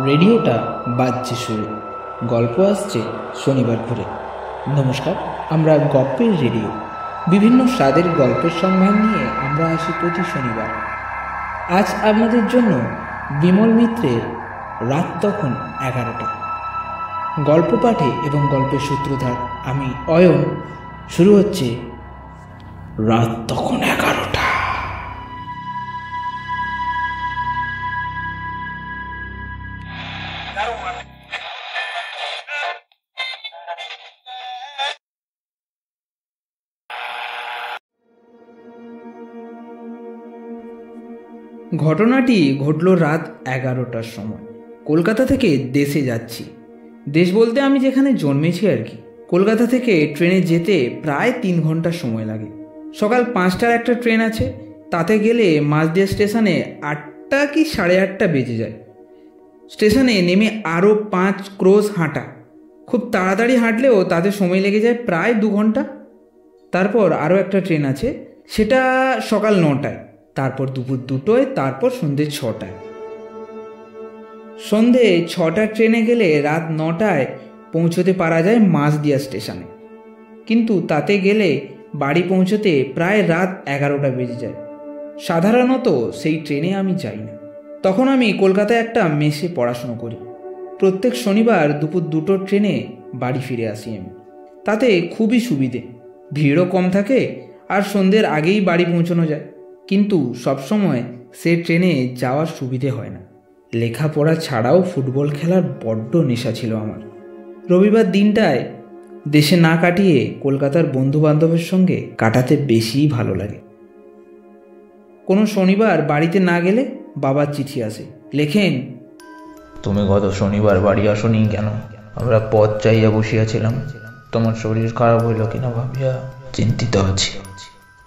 রেডিওটা বাজছে সুরে, গল্প আসছে শনিবার ঘুরে। নমস্কার, আমরা গল্পের রেডিও। বিভিন্ন স্বাদের গল্পের সম্ভার নিয়ে আমরা আসি প্রতি শনিবার। আজ আপনাদের জন্য বিমল মিত্রের রাত তখন 11টা। গল্প পাঠে এবং গল্পের সূত্রধার আমি অয়ন। শুরু হচ্ছে রাত তখন 11টা। ঘটনাটি ঘটল রাত 11টার সময়। কলকাতা থেকে দেশে যাচ্ছি। দেশ বলতে আমি যেখানে জন্মেছি আর কি। কলকাতা থেকে ট্রেনে যেতে প্রায় 3 ঘন্টা সময় লাগে। সকাল 5টার একটা ট্রেন আছে, তাতে গেলে মাঝদিয়া স্টেশনে 8টা কি 8:30 বেজে যায়। স্টেশনে নেমে আরও 5 ক্রোশ হাঁটা। খুব তাড়াতাড়ি হাঁটলেও তাতে সময় লেগে যায় প্রায় 2 ঘন্টা। তারপর আরও একটা ট্রেন আছে, সেটা সকাল 9টায়, তারপর দুপুর 2টোয়, তারপর সন্ধ্যে 6টায়। সন্ধ্যে 6টার ট্রেনে গেলে রাত 9টায় পৌঁছতে পারা যায় মাঝদিয়া স্টেশনে, কিন্তু তাতে গেলে বাড়ি পৌঁছতে প্রায় রাত 11টা বেজে যায়। সাধারণত সেই ট্রেনে আমি যাই না। তখন আমি কলকাতায় একটা মেসে পড়াশুনো করি। প্রত্যেক শনিবার দুপুর 2টোর ট্রেনে বাড়ি ফিরে আসি আমি। তাতে খুবই সুবিধে, ভিড়ও কম থাকে আর সন্ধ্যের আগেই বাড়ি পৌঁছানো যায়। কিন্তু সবসময় সে ট্রেনে যাওয়ার সুবিধে হয় না। লেখাপড়া ছাড়াও ফুটবল খেলার বড্ড নেশা ছিল আমার। রবিবার দিনটায় দেশে না কাটিয়ে কলকাতার বন্ধুবান্ধবের সঙ্গে কাটাতে বেশিই ভালো লাগে। কোনো শনিবার বাড়িতে না গেলে বাবার চিঠি আসে। লেখেন, তুমি গত শনিবার বাড়ি আসনি কেন? আমরা পথ চাইয়া বসিয়াছিলাম, তোমার শরীর খারাপ হইল কিনা ভাবিয়া চিন্তিত আছি।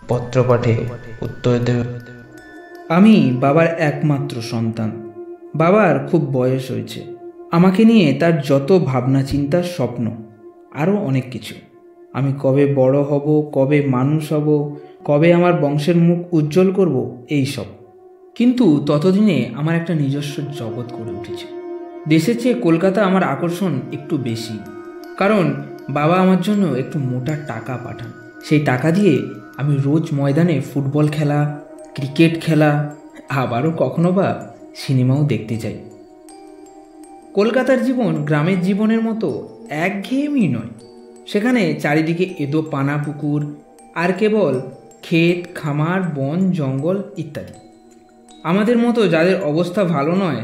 পত্র পাঠে উত্তর দেবে। আমি বাবার একমাত্র সন্তান। বাবার খুব বয়স হয়েছে। আমাকে নিয়ে তার যত ভাবনা চিন্তা, স্বপ্ন, আরও অনেক কিছু। আমি কবে বড় হব, কবে মানুষ হব, কবে আমার বংশের মুখ উজ্জ্বল করব, এই সব। কিন্তু ততদিনে আমার একটা নিজস্ব জগৎ গড়ে উঠেছে। দেশের চেয়ে কলকাতা আমার আকর্ষণ একটু বেশি, কারণ বাবা আমার জন্য একটু মোটা টাকা পাঠান। সেই টাকা দিয়ে আমি রোজ ময়দানে ফুটবল খেলা, ক্রিকেট খেলা, আবারও কখনো বা সিনেমাও দেখতে যাই। কলকাতার জীবন গ্রামের জীবনের মতো একঘেয়েমি নয়। সেখানে চারিদিকে এদো পানা পুকুর আর কেবল ক্ষেত খামার, বন জঙ্গল ইত্যাদি। আমাদের মতো যাদের অবস্থা ভালো নয়,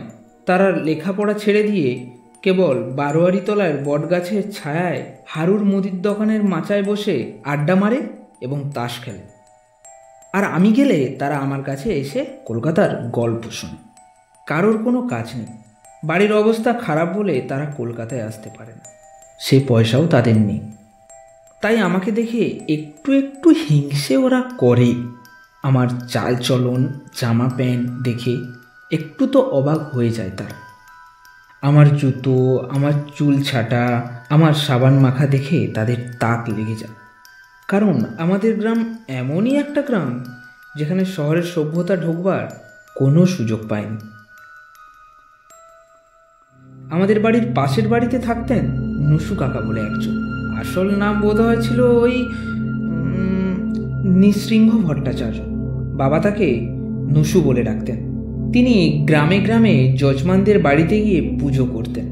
তারা লেখাপড়া ছেড়ে দিয়ে কেবল বারোয়ারি তলার বটগাছের ছায়ায় হারুর মুদির দোকানের মাচায় বসে আড্ডা মারে এবং তাস খেলে। আর আমি গেলে তারা আমার কাছে এসে কলকাতার গল্প শোনে। কারোর কোনো কাজ নেই, বাড়ির অবস্থা খারাপ বলে তারা কলকাতায় আসতে পারে না, সে পয়সাও তাদের নেই। তাই আমাকে দেখে একটু একটু হিংসে ওরা করে। আমার চাল চলন, জামা প্যান্ট দেখে একটু তো অবাক হয়ে যায় তারা। আমার জুতো, আমার চুল ছাটা, আমার সাবান মাখা দেখে তাদের তাক লেগে যায়। কারণ আমাদের গ্রাম এমনই একটা গ্রাম যেখানে শহরের সভ্যতা ঢোকবার কোনো সুযোগ পায়নি। আমাদের বাড়ির পাশের বাড়িতে থাকতেন নুসু কাকা বলে একজন। আসল নাম বোধহয় ছিল ওই নৃসিংহ ভট্টাচার্য। বাবা তাকে নুসু বলে ডাকতেন। তিনি গ্রামে গ্রামে যজমানদের বাড়িতে গিয়ে পুজো করতেন।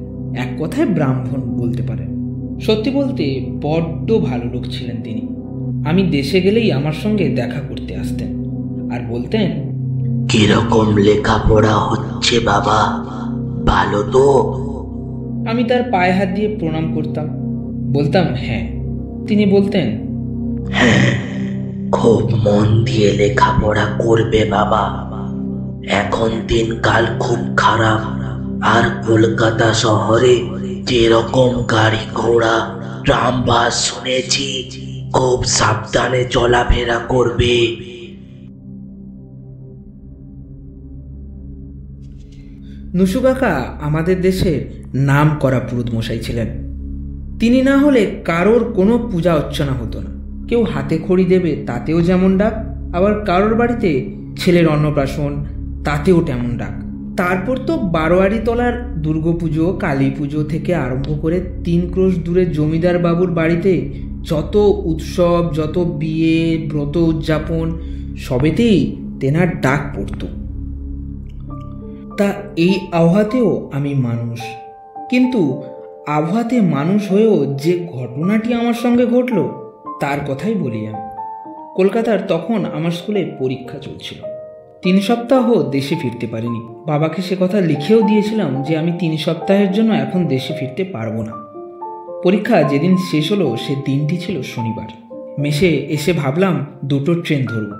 এক কথায় ব্রাহ্মণ বলতে পারেন। সত্যি বলতে বড্ড ভালো লোক ছিলেন তিনি। আমি দেশে গেলেই আমার সঙ্গে দেখা করতে আসতেন আর বলতেন, কিরকম লেখাপড়া হচ্ছে বাবা, ভালো তো? আমি তার পায়ে হাত দিয়ে প্রণাম করতাম, বলতাম হ্যাঁ। তিনি বলতেন, হ্যাঁ, খুব মন দিয়ে লেখাপড়া করবে বাবা, এখন দিনকাল খুব খারাপ। আর কলকাতা শহরে যেরকম গাড়ি ঘোড়া, ট্রাম বাস শুনেছি, খুব সাবধানে চলাফেরা করবে। নুসু কাকা আমাদের দেশের নাম করা পুরোহিত মশাই ছিলেন। তিনি না হলে কারোর কোনো পূজা অর্চনা হতো না। কেউ হাতে খড়ি দেবে তাতেও যেমন ডাক, আবার কারোর বাড়িতে ছেলের অন্নপ্রাশন তাতেও তেমন ডাক। তারপর তো বারোয়ারিতলার দুর্গাপুজো, কালী পুজো থেকে আরম্ভ করে 3 ক্রোশ দূরে জমিদার বাবুর বাড়িতে যত উৎসব, যত বিয়ে, ব্রত উদযাপন, সবেতেই তেনার ডাক পড়ত। তা এই আবহাওয়াতেও আমি মানুষ, কিন্তু আবহাওয়াতে মানুষ হয়েও যে ঘটনাটি আমার সঙ্গে ঘটল তার কথাই বলি আমি। কলকাতার তখন আমার স্কুলে পরীক্ষা চলছিল। 3 সপ্তাহ দেশে ফিরতে পারিনি। বাবাকে সে কথা লিখেও দিয়েছিলাম যে আমি 3 সপ্তাহের জন্য এখন দেশে ফিরতে পারবো না। পরীক্ষা যেদিন শেষ হলো সে দিনটি ছিল শনিবার। মেসে এসে ভাবলাম 2টো ট্রেন ধরব,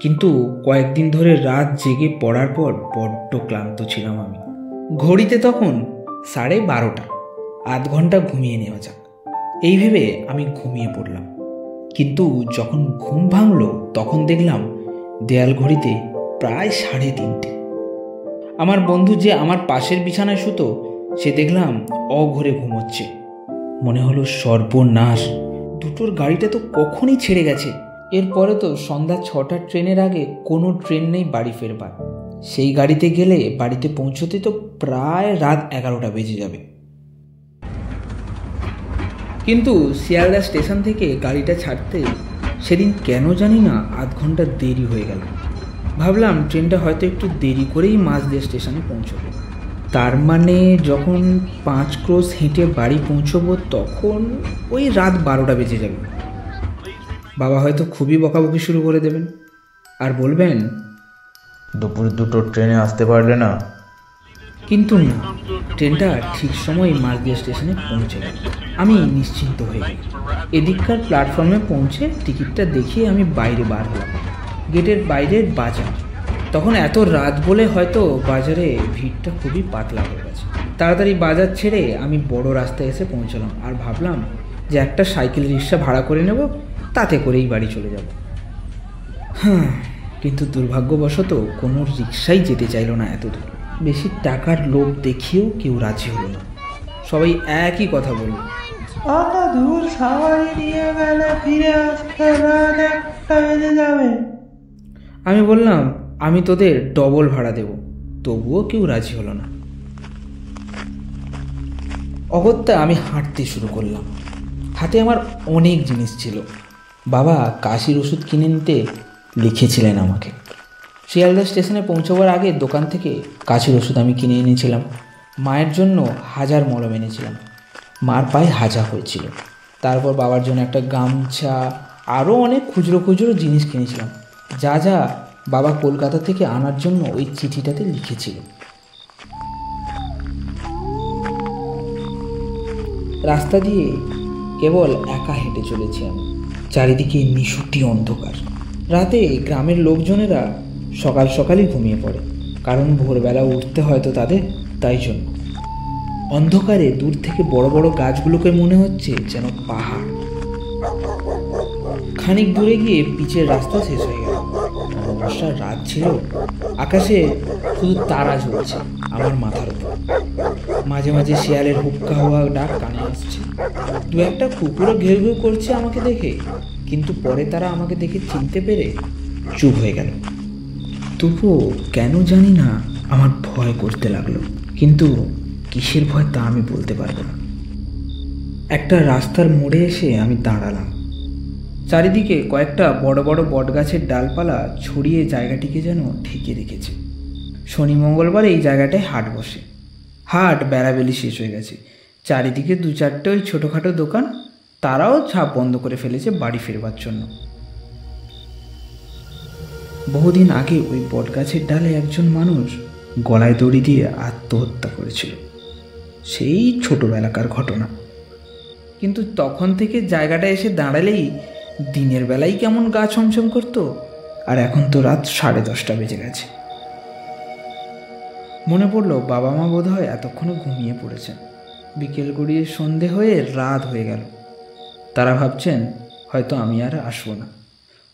কিন্তু কয়েকদিন ধরে রাত জেগে পড়ার পর বড্ড ক্লান্ত ছিলাম আমি। ঘড়িতে তখন 12:30। আধ ঘন্টা ঘুমিয়ে নেওয়া যাক, এই ভেবে আমি ঘুমিয়ে পড়লাম। কিন্তু যখন ঘুম ভাঙল তখন দেখলাম দেয়াল ঘড়িতে প্রায় 3:30। আমার বন্ধু যে আমার পাশের বিছানায় শুতো সে দেখলাম অঘরে ঘুমোচ্ছে। মনে হলো সর্বনাশ, 2টোর গাড়িটা তো কখনই ছেড়ে গেছে। এরপরে তো সন্ধ্যা 6টার ট্রেনের আগে কোনো ট্রেন নেই বাড়ি ফেরবার। সেই গাড়িতে গেলে বাড়িতে পৌঁছতে তো প্রায় রাত 11টা বেজে যাবে। কিন্তু শিয়ালদা স্টেশন থেকে গাড়িটা ছাড়তে সেদিন কেন জানি না আধ ঘন্টা দেরি হয়ে গেল। ভাবলাম ট্রেনটা হয়তো একটু দেরি করেই মাঝদিয়া স্টেশনে পৌঁছবে। তার মানে যখন 5 ক্রোশ হেঁটে বাড়ি পৌঁছবো তখন ওই রাত 12টা বেজে যাবে। বাবা হয়তো খুবই বকাবকি শুরু করে দেবেন আর বলবেন, দুপুর 2টোর ট্রেনে আসতে পারলে না। কিন্তু না, ট্রেনটা ঠিক সময় মাঝদিয়া স্টেশনে পৌঁছে গেল। আমি নিশ্চিন্ত হয়ে গেলাম। এদিককার প্ল্যাটফর্মে পৌঁছে টিকিটটা দেখিয়ে আমি বাইরে বার হলাম। গেটের বাইরের বাজার। তখন এত রাত বলে হয়তো বাজারে ভিড়টা খুবই পাতলা হয়ে গেছে। তাড়াতাড়ি বাজার ছেড়ে আমি বড় রাস্তায় এসে পৌঁছলাম আর ভাবলাম যে একটা সাইকেল রিক্সা ভাড়া করে নেব, তাতে করেই বাড়ি চলে যাব। কিন্তু দুর্ভাগ্যবশত কোনো রিক্সাই যেতে চাইল না এত দূর। বেশি টাকার লোভ দেখিয়েও কেউ রাজি হলো না। সবাই একই কথা বলল, অত দূর সবাই নিয়ে গেলে ফিরে আসতে রাত 1টা বেজে যাবে। আমি বললাম আমি তোদের ডবল ভাড়া দেব, তবুও কেউ রাজি হলো না। অগত্যা আমি হাঁটতে শুরু করলাম। হাতে আমার অনেক জিনিস ছিল। বাবা কাশির ওষুধ কিনে নিতে লিখেছিলেন আমাকে। শিয়ালদা স্টেশনে পৌঁছবার আগে দোকান থেকে কাশির ওষুধ আমি কিনে এনেছিলাম। মায়ের জন্য 1000 মলম এনেছিলাম। মার পায়ে হাজা হয়েছিল। তারপর বাবার জন্য একটা গামছা, আরও অনেক খুচরো খুচরো জিনিস কিনেছিলাম, যা যা বাবা কলকাতা থেকে আনার জন্য ওই চিঠিটাতে লিখেছিল। রাস্তা দিয়ে কেবল একা হেঁটে চলেছি আমি। চারিদিকে নিশুটি অন্ধকার। রাতে গ্রামের লোকজনেরা সকাল সকালই ঘুমিয়ে পড়ে, কারণ ভোরবেলা উঠতে হয়তো তাদের, তাই জন্য। অন্ধকারে দূর থেকে বড় বড় গাছগুলোকে মনে হচ্ছে যেন পাহাড়। খানিক দূরে গিয়ে পিচের রাস্তা শেষ হয়ে গেল। বর্ষার রাত ছিল, আকাশে শুধু তারা জ্বলছে আমার মাথার উপর। মাঝে মাঝে শিয়ালের হুক্কা হওয়া ডাক কানে আসছে। 2-1টা কুকুরও ঘেউ ঘেউ করছে আমাকে দেখে, কিন্তু পরে তারা আমাকে দেখে চিনতে পেরে চুপ হয়ে গেল। তবুও কেন জানি না আমার ভয় করতে লাগলো, কিন্তু কিসের ভয় তা আমি বলতে পারবো না। একটা রাস্তার মোড়ে এসে আমি দাঁড়ালাম। চারিদিকে কয়েকটা বড় বড় বটগাছের ডালপালা ছড়িয়ে জায়গাটিকে যেন ঢেকে রেখেছে। শনি মঙ্গলবার এই জায়গাটায় হাট বসে। হাট বেড়াবেলি শেষ হয়ে গেছে। চারিদিকে 2-4টে ওই ছোটোখাটো দোকান, তারাও ছাপ বন্ধ করে ফেলেছে বাড়ি ফেরবার জন্য। বহুদিন আগে ওই বটগাছের ডালে একজন মানুষ গলায় দড়ি দিয়ে আত্মহত্যা করেছিল। সেই ছোটবেলাকার ঘটনা। কিন্তু তখন থেকে জায়গাটা এসে দাঁড়ালেই দিনের বেলায় কেমন গা ছমছম করতো, আর এখন তো রাত 10:30 বেজে গেছে। মনে পড়লো বাবা মা বোধহয় এতক্ষণে ঘুমিয়ে পড়েছেন। বিকেল গড়িয়ে সন্ধে হয়ে রাত হয়ে গেল। তারা ভাবছেন হয়তো আমি আর আসবো না।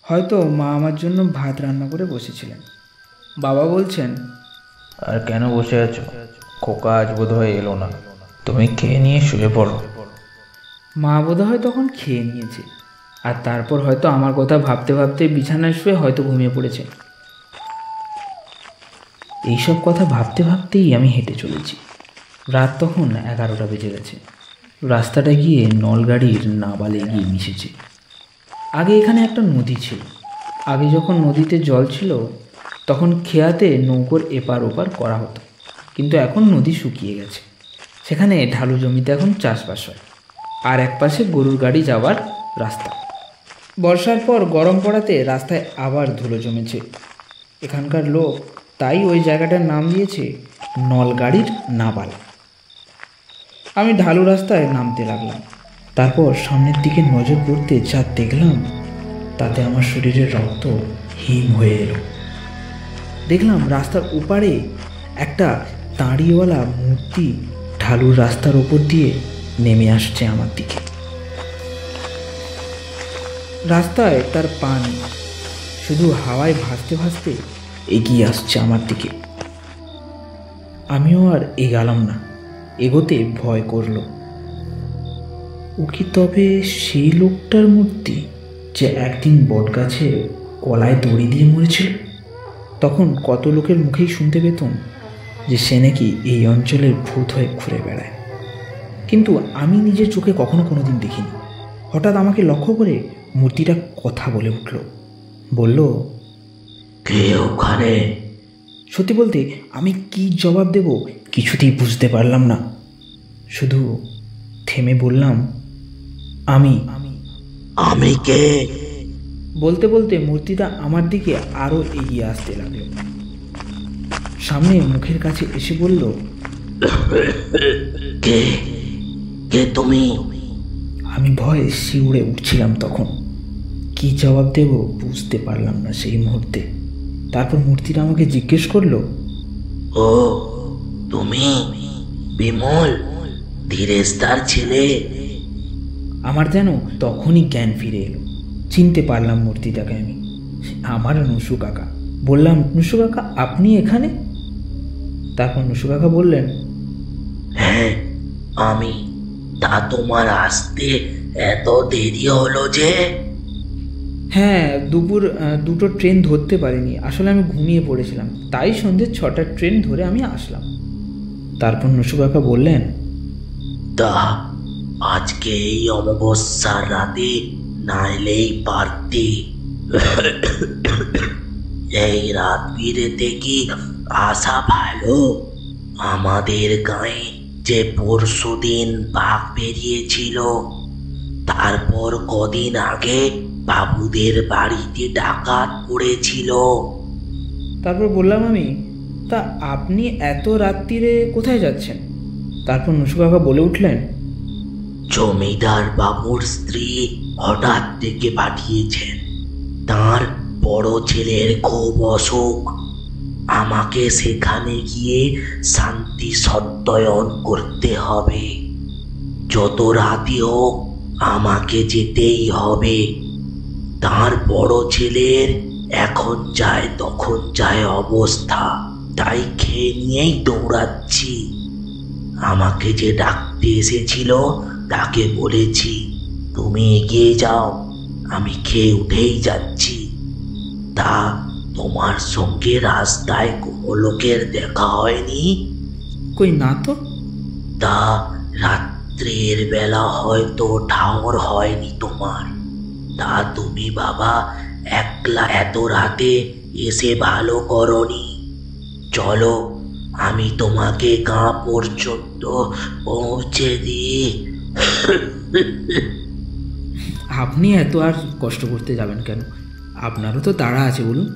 হয়তো মা আমার জন্য ভাত রান্না করে বসেছিলেন। বাবা বলছেন, আর কেন বসে আছো? খোকা আজ বোধহয় এলো না, তুমি খেয়ে নিয়ে শুয়ে পড়ো। মা বোধহয় তখন খেয়ে নিয়েছে, আর তারপর হয়তো আমার কথা ভাবতে ভাবতে বিছানায় শুয়ে হয়তো ঘুমিয়ে পড়েছে। এইসব কথা ভাবতে ভাবতেই আমি হেঁটে চলেছি। রাত তখন 11টা বেজে গেছে। রাস্তাটা গিয়ে নলগাড়ির নাবালে গিয়ে মিশেছে। আগে এখানে একটা নদী ছিল। আগে যখন নদীতে জল ছিল তখন খেয়াতে নৌকোর এপার ওপার করা হতো, কিন্তু এখন নদী শুকিয়ে গেছে। সেখানে ঢালু জমিতে এখন চাষবাস হয়, আর একপাশে গরুর গাড়ি যাওয়ার রাস্তা। বর্ষার পর গরম পড়াতে রাস্তায় আবার ধুলো জমেছে। এখানকার লোক তাই ওই জায়গাটার নাম দিয়েছে নলগাড়ির নাবাল। আমি ঢালু রাস্তায় নামতে লাগলাম। তারপর সামনের দিকে নজর পড়তে যা দেখলাম তাতে আমার শরীরের রক্ত হিম হয়ে এলো। দেখলাম রাস্তার ওপারে একটা দাঁড়িয়েওয়ালা মূর্তি ঢালুর রাস্তার ওপর দিয়ে নেমে আসছে আমার দিকে। রাস্তায় তার পা নেই, শুধু হাওয়ায় ভাসতে ভাসতে এগিয়ে আসছে আমার দিকে। আমিও আর এগালাম না, এগোতে ভয় করলো। ও কি তবে সেই লোকটার মূর্তি যে একদিন বটগাছে গলায় দড়ি দিয়ে মরেছিল? তখন কত লোকের মুখেই শুনতে পেতাম যে সে নাকি এই অঞ্চলের ভূত হয়ে ঘুরে বেড়ায়, কিন্তু আমি নিজের চোখে কখনো কোনোদিন দেখিনি। হঠাৎ আমাকে লক্ষ্য করে মূর্তিটা কথা বলে উঠল, বলল, কে ওখানে? সত্যি বলতে আমি কি জবাব দেব কিছুতেই বুঝতে পারলাম না। শুধু থেমে বললাম, আমি। আমি কে? বলতে বলতে মূর্তিটা আমার দিকে আরো এগিয়ে আসতে লাগলো। সামনে মুখের কাছে এসে বলল, কে? কে তুমি? আমি ভয়ে শিউরে উঠছিলাম তখন। কি জবাব দেব বুঝতে পারলাম না সেই মুহূর্তে। তারপর মূর্তিটা আমাকে জিজ্ঞেস করলো, ও তুমি বিমল, ধীরেশদার ছেলে? আমার যেন তখনই জ্ঞান ফিরে এলো। চিনতে পারলাম মূর্তিটাকে আমি। আমার নুসু কাকা। বললাম, নুসু কাকা আপনি এখানে? তারপর নুসু কাকা বললেন, হ্যাঁ আমি। তা তোমার আসতে এত দেরি হলো যে? হ্যাঁ, দুপুর 2টো ট্রেন ধরতে পারিনি, আসলে আমি ঘুমিয়ে পড়েছিলাম, তাই সন্ধ্যে 6টার ট্রেন ধরে আমি আসলাম। তারপর নুসু কাকা বললেন, তা আজকে এই অমাবস্যার রাতে না এলেই পারতে। এই রাত বিরেতে কি আসা ভালো? আমাদের গায়ে যে পরশুদিন বাঘ বেরিয়েছিল, তারপর কদিন আগে বাবুদের বাড়িতে ডাকাত পড়েছিল। তারপর বললাম আমি, তা আপনি এত রাত্রিরে কোথায় যাচ্ছেন? তারপর নুসু কাকা বলে উঠলেন, জমিদার বাবুর স্ত্রী হঠাৎ থেকে পাঠিয়েছেন। তার বড় ছেলের খুব অসুখ। আমাকে সেখানে গিয়ে শান্তি সত্যায়ন করতে হবে। যত রাতই হোক আমাকে যেতেই হবে। তার বড় ছেলের এখন যায় তখন যায় অবস্থা, তাই খেয়ে নিয়েই দৌড়াচ্ছি। আমাকে যে ডাকতে এসেছিল তাকে বলেছি, তুমি এগিয়ে যাও, আমি খেয়ে উঠেই যাচ্ছি। তা তোমার সঙ্গে রাস্তায় কোনো লোকের দেখা হয়নি? কই না তো। তা রাত্রের বেলা হয়তো ঠাউর হয়নি তোমার। তা তুমি বাবা একলা এত রাতে এসে ভালো করনি। চলো আমি তোমাকে গাঁ পর্যন্ত পৌঁছে দিই। আপনি এত আর কষ্ট করতে যাবেন কেন? আপনারও তো তাড়া আছে, বলুন।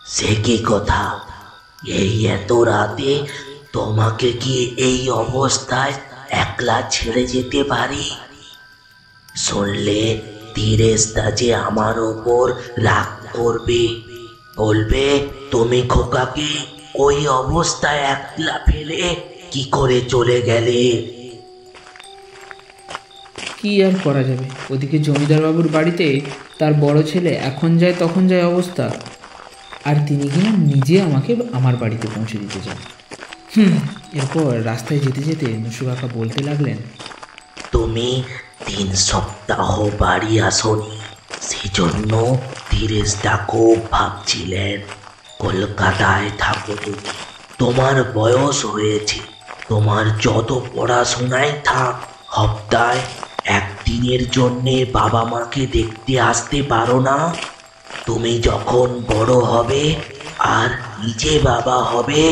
সে কি কথা? এই এত রাতে তোমাকে কি এই অবস্থায় একলা ছেড়ে যেতে পারি? শুনলে ধীরেশদা যে আমার ওপর রাগ করবে, বলবে তুমি খোকাকে ওই অবস্থায় একলা ফেলে কি করে চলে গেলে। কি আর করা যাবে, ওদিকে জমিদার বাবুর বাড়িতে তার বড় ছেলে এখন যায় তখন যায় অবস্থা, আর তিনি কিনা নিজে আমাকে আমার বাড়িতে পৌঁছে দিতে চান। এরপর রাস্তায় যেতে যেতে নুসু কাকা বলতে লাগলেন, তুমি 3 সপ্তাহ বাড়ি আসনি, সেজন্য ধীরেশদা খুব ভাবছিলেন কলকাতায় থাকো তুমি, তোমার বয়স হয়েছে, তোমার যত পড়াশোনায় থাক, সপ্তাহে একদিনের জন্যে বাবা মাকে দেখতে আসতে পারো না? তুমি যখন বড় হবে আর নিজে বাবা হবে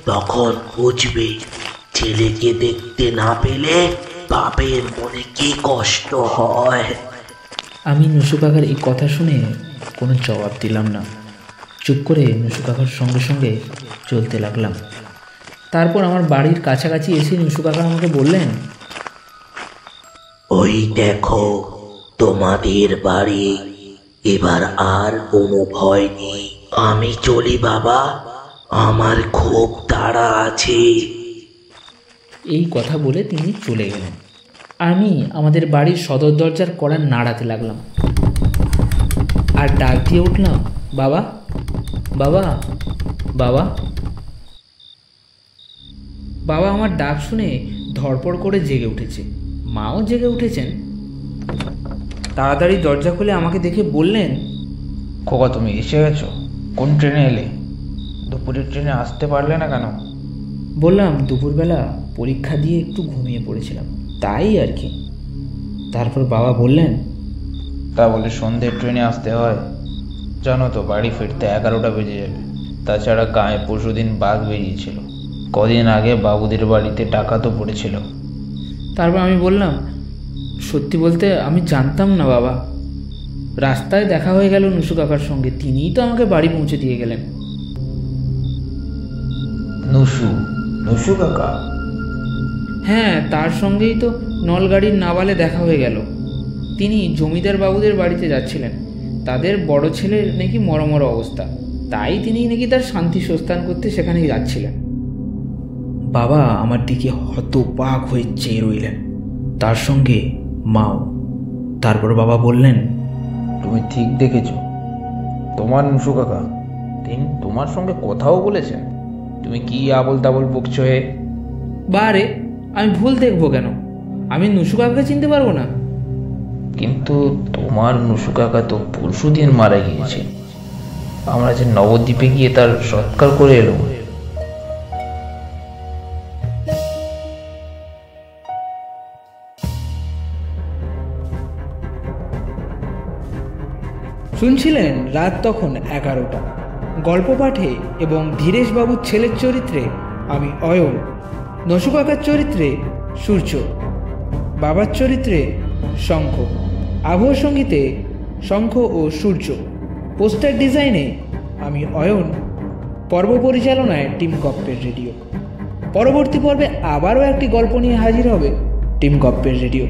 তখন বুঝবে ছেলেকে দেখতে না পেলে বাপের মনে কি কষ্ট হয়। আমি নসু কাকার এই কথা শুনে কোনো জবাব দিলাম না। চুপ করে নসু কাকার সঙ্গে সঙ্গে চলতে লাগলাম। তারপর আমার বাড়ির কাছাকাছি এসে নসু কাকা আমাকে বললেন, ওই দেখো তোমাদের বাড়ি, এবার আর কোনো ভয় নেই। আমি চলি বাবা, আমার খুব তাড়া আছে। এই কথা বলে তিনি চলে গেলেন। আমি আমাদের বাড়ির সদর দরজার কড়া নাড়াতে লাগলাম আর ডাক দিয়ে উঠলাম, বাবা, বাবা, বাবা। বাবা আমার ডাক শুনে ধড়পড় করে জেগে উঠেছে, মাও জেগে উঠেছেন। তাড়াতাড়ি দরজা খুলে আমাকে দেখে বললেন, খোকা তুমি এসে গেছো? কোন ট্রেনে এলে? দুপুরের ট্রেনে আসতে পারলে না কেন? বললাম, দুপুরবেলা পরীক্ষা দিয়ে একটু ঘুমিয়ে পড়েছিলাম, তাই আর কি। তারপর বাবা বললেন, তা বলে সন্ধ্যের ট্রেনে আসতে হয়? জানো তো বাড়ি ফিরতে 11টা বেজে যাবে। তাছাড়া গায়ে পরশুদিন বাঘ বেরিয়েছিল, কদিন আগে বাবুদের বাড়িতে ডাকাতও পড়েছিল। তারপর আমি বললাম, সত্যি বলতে আমি জানতাম না বাবা। রাস্তায় দেখা হয়ে গেল নসু কাকার সঙ্গে, তিনিই তো আমাকে বাড়ি পৌঁছে দিয়ে গেলেন। নসু কাকা? হ্যাঁ, তার সঙ্গেই তো নলগাড়ির নাবালে দেখা হয়ে গেল। তিনি জমিদার বাবুদের বাড়িতে যাচ্ছিলেন, তাদের বড় ছেলের নাকি মরমর অবস্থা, তাই তিনি নাকি তার শান্তি সস্থান করতে সেখানে যাচ্ছিলেন। বাবা আমার দিকে হতবাক হয়ে চেয়ে রইলেন, তার সঙ্গে মাও। তারপর বাবা বললেন, তুমি ঠিক দেখেছ, তোমার নসু কাকা তিনি তোমার সঙ্গে কথাও বলেছেন। তুমি কি আবল তাবল বকছো হে? বারে, আমি ভুল দেখবো কেন? আমি নসু কাকাকে চিনতে পারবো না? কিন্তু তোমার নসু কাকা তো পরশুদিন মারা গিয়েছে। আমরা যে নবদ্বীপে গিয়ে তার সৎকার করে এলো। শুনছিলেন রাত তখন 11টা। গল্প পাঠে এবং ধীরেশবাবুর ছেলের চরিত্রে আমি অয়ন, নসু কাকার চরিত্রে সূর্য, বাবার চরিত্রে শঙ্খ, আবহ সঙ্গীতে শঙ্খ ও সূর্য, পোস্টার ডিজাইনে আমি অয়ন, পর্ব পরিচালনায় টিম গপ্পের রেডিও। পরবর্তী পর্বে আবারও একটি গল্প নিয়ে হাজির হবে টিম গপ্পের রেডিও।